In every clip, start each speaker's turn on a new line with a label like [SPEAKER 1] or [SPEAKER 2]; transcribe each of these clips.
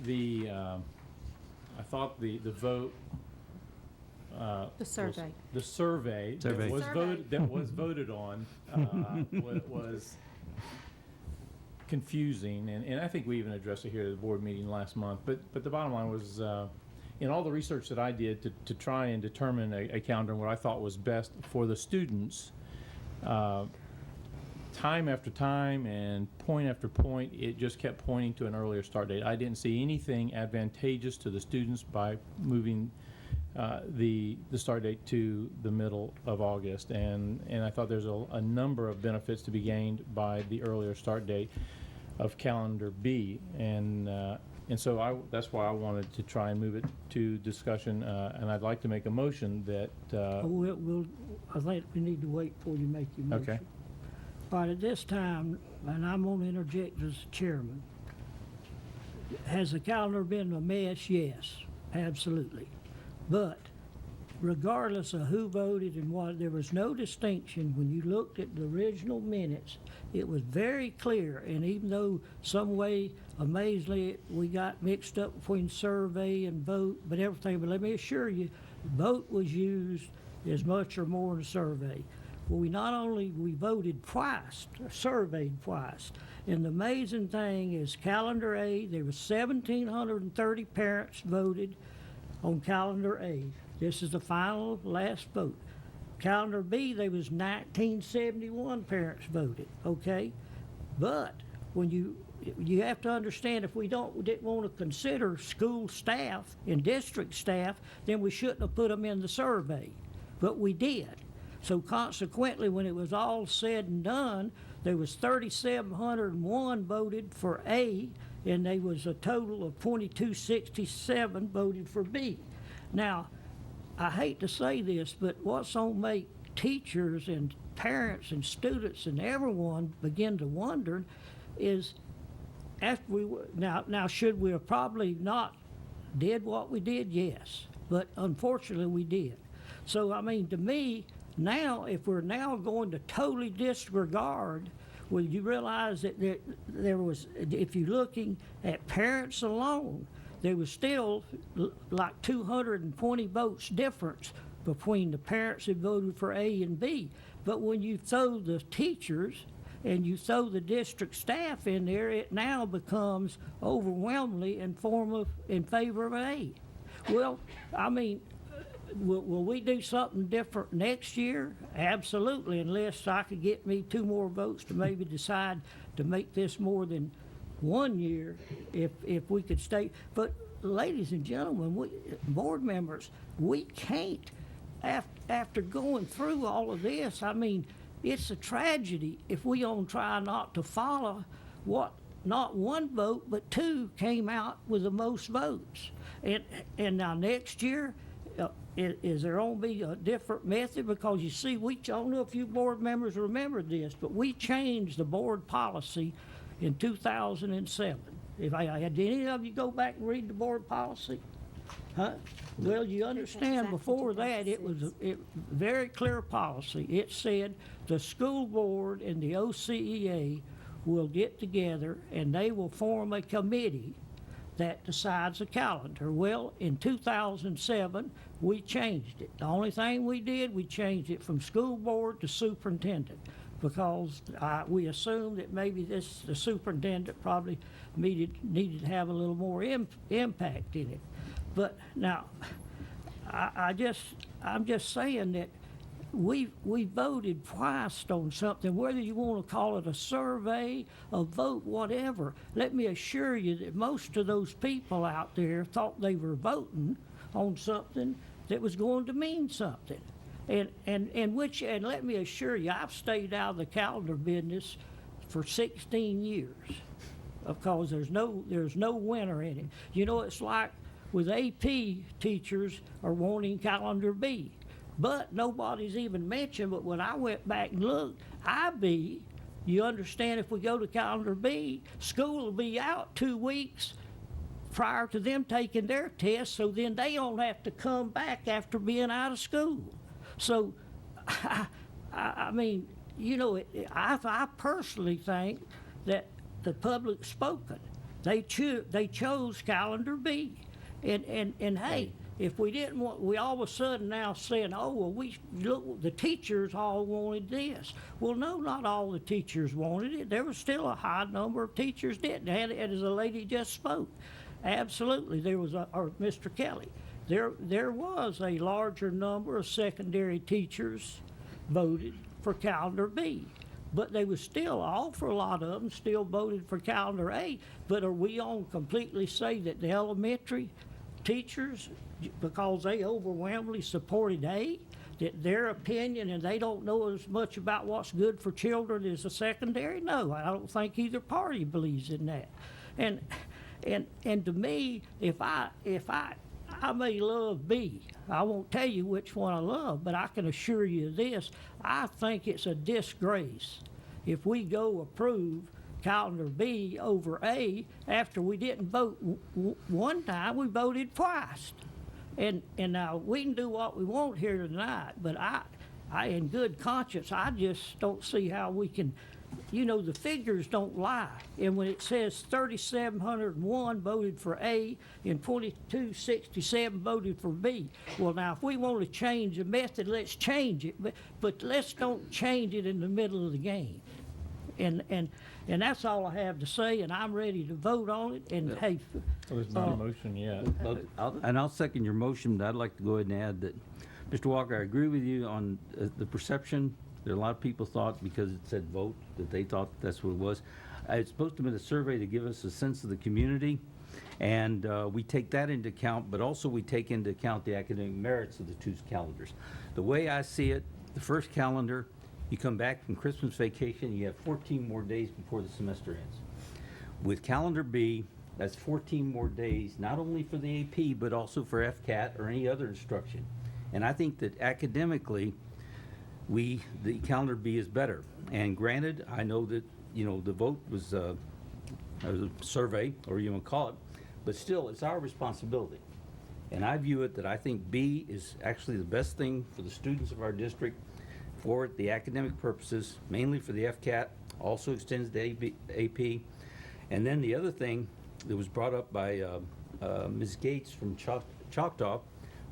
[SPEAKER 1] I thought the vote.
[SPEAKER 2] The survey.
[SPEAKER 1] The survey.
[SPEAKER 3] Survey.
[SPEAKER 1] That was voted on was confusing, and I think we even addressed it here at the board meeting last month. But the bottom line was, in all the research that I did to try and determine a calendar and what I thought was best for the students, time after time and point after point, it just kept pointing to an earlier start date. I didn't see anything advantageous to the students by moving the start date to the middle of August, and I thought there's a number of benefits to be gained by the earlier start date of calendar B, and so that's why I wanted to try and move it to discussion, and I'd like to make a motion that.
[SPEAKER 4] I think we need to wait before you make your motion.
[SPEAKER 1] Okay.
[SPEAKER 4] All right, at this time, and I'm going to interject as chairman, has the calendar been a mess? Yes, absolutely. But regardless of who voted and what, there was no distinction. When you looked at the original minutes, it was very clear. And even though some way, amazingly, we got mixed up between survey and vote, but everything, but let me assure you, vote was used as much or more in the survey. Well, we voted twice, surveyed twice. And the amazing thing is calendar A, there was 1,730 parents voted on calendar A. This is the final last vote. Calendar B, there was 1971 parents voted, okay? But when you have to understand, if we didn't want to consider school staff and district staff, then we shouldn't have put them in the survey, but we did. So consequently, when it was all said and done, there was 3,701 voted for A, and there was a total of 2,267 voted for B. Now, I hate to say this, but what's going to make teachers and parents and students and everyone begin to wonder is, after now should we have probably not did what we did? Yes, but unfortunately we did. So I mean, to me, now, if we're now going to totally disregard, well, you realize that there was, if you're looking at parents alone, there was still like 220 votes difference between the parents that voted for A and B. But when you throw the teachers and you throw the district staff in there, it now becomes overwhelmingly in favor of A. Well, I mean, will we do something different next year? Absolutely, unless I could get me 2 more votes to maybe decide to make this more than 1 year, if we could stay. But ladies and gentlemen, board members, we can't, after going through all of this, I mean, it's a tragedy if we don't try not to follow what not 1 vote, but 2 came out with the most votes. And now next year, is there going to be a different method? Because you see, I don't know if you board members remember this, but we changed the board policy in 2007. Did any of you go back and read the board policy? Huh? Well, you understand, before that, it was a very clear policy. It said the school board and the OCEA will get together and they will form a committee that decides the calendar. Well, in 2007, we changed it. The only thing we did, we changed it from school board to superintendent, because we assumed that maybe the superintendent probably needed to have a little more impact in it. But now, I'm just saying that we voted twice on something, whether you want to call it a survey, a vote, whatever. Let me assure you that most of those people out there thought they were voting on something that was going to mean something. And let me assure you, I've stayed out of the calendar business for 16 years, because there's no winner in it. You know, it's like with AP teachers are wanting calendar B. But nobody's even mentioned, but when I went back and looked, IB, you understand, if we go to calendar B, school will be out 2 weeks prior to them taking their test, so then they don't have to come back after being out of school. So, I mean, you know, I personally think that the public's spoken. They chose calendar B. And hey, if we didn't want, we all of a sudden now saying, oh, well, we, look, the teachers all wanted this. Well, no, not all the teachers wanted it. There was still a high number of teachers didn't. And as the lady just spoke, absolutely, there was, or Mr. Kelly, there was a larger number of secondary teachers voted for calendar B. But they was still, an awful lot of them still voted for calendar A. But are we on completely say that the elementary teachers, because they overwhelmingly supported A, that their opinion and they don't know as much about what's good for children as the secondary? No, I don't think either party believes in that. And to me, if I may love B, I won't tell you which one I love, but I can assure you this, I think it's a disgrace if we go approve calendar B over A after we didn't vote one time, we voted twice. And now we can do what we want here tonight, but I in good conscience, I just don't see how we can, you know, the figures don't lie. And when it says 3,701 voted for A and 2,267 voted for B, well, now, if we want to change the method, let's change it, but let's don't change it in the middle of the game. And that's all I have to say, and I'm ready to vote on it, and hey,
[SPEAKER 1] Well, there's not a motion yet.
[SPEAKER 3] And I'll second your motion, but I'd like to go ahead and add that, Mr. Walker, I agree with you on the perception. There are a lot of people thought because it said vote, that they thought that's what it was. It's supposed to be a survey to give us a sense of the community, and we take that into account, but also we take into account the academic merits of the two calendars. The way I see it, the first calendar, you come back from Christmas vacation, you have 14 more days before the semester ends. With calendar B, that's 14 more days, not only for the AP, but also for FCAT or any other instruction. And I think that academically, the calendar B is better. And granted, I know that, you know, the vote was a survey, or you want to call it, but still, it's our responsibility. And I view it that I think B is actually the best thing for the students of our district for the academic purposes, mainly for the FCAT, also extends the AP. And then the other thing that was brought up by Ms. Gates from Choctaw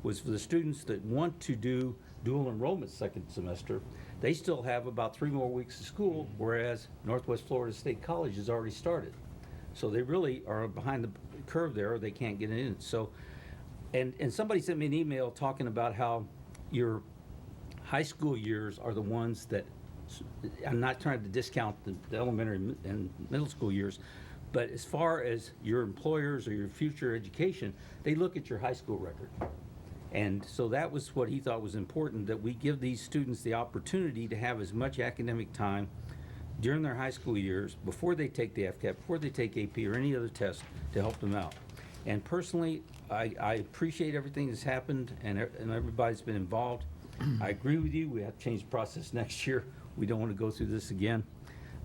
[SPEAKER 3] was for the students that want to do dual enrollment second semester, they still have about 3 more weeks of school, whereas Northwest Florida State College has already started. So they really are behind the curve there, or they can't get in. So, and somebody sent me an email talking about how your high school years are the ones that, I'm not trying to discount the elementary and middle school years, but as far as your employers or your future education, they look at your high school record. And so that was what he thought was important, that we give these students the opportunity to have as much academic time during their high school years, before they take the FCAT, before they take AP or any other test, to help them out. And personally, I appreciate everything that's happened and everybody's been involved. I agree with you, we have to change the process next year. We don't want to go through this again.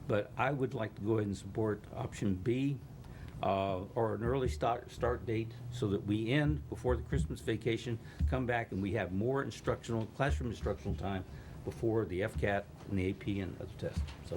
[SPEAKER 3] But I would like to go ahead and support option B, or an early start date, so that we end before the Christmas vacation, come back and we have more classroom instructional time before the FCAT and the AP and other tests. So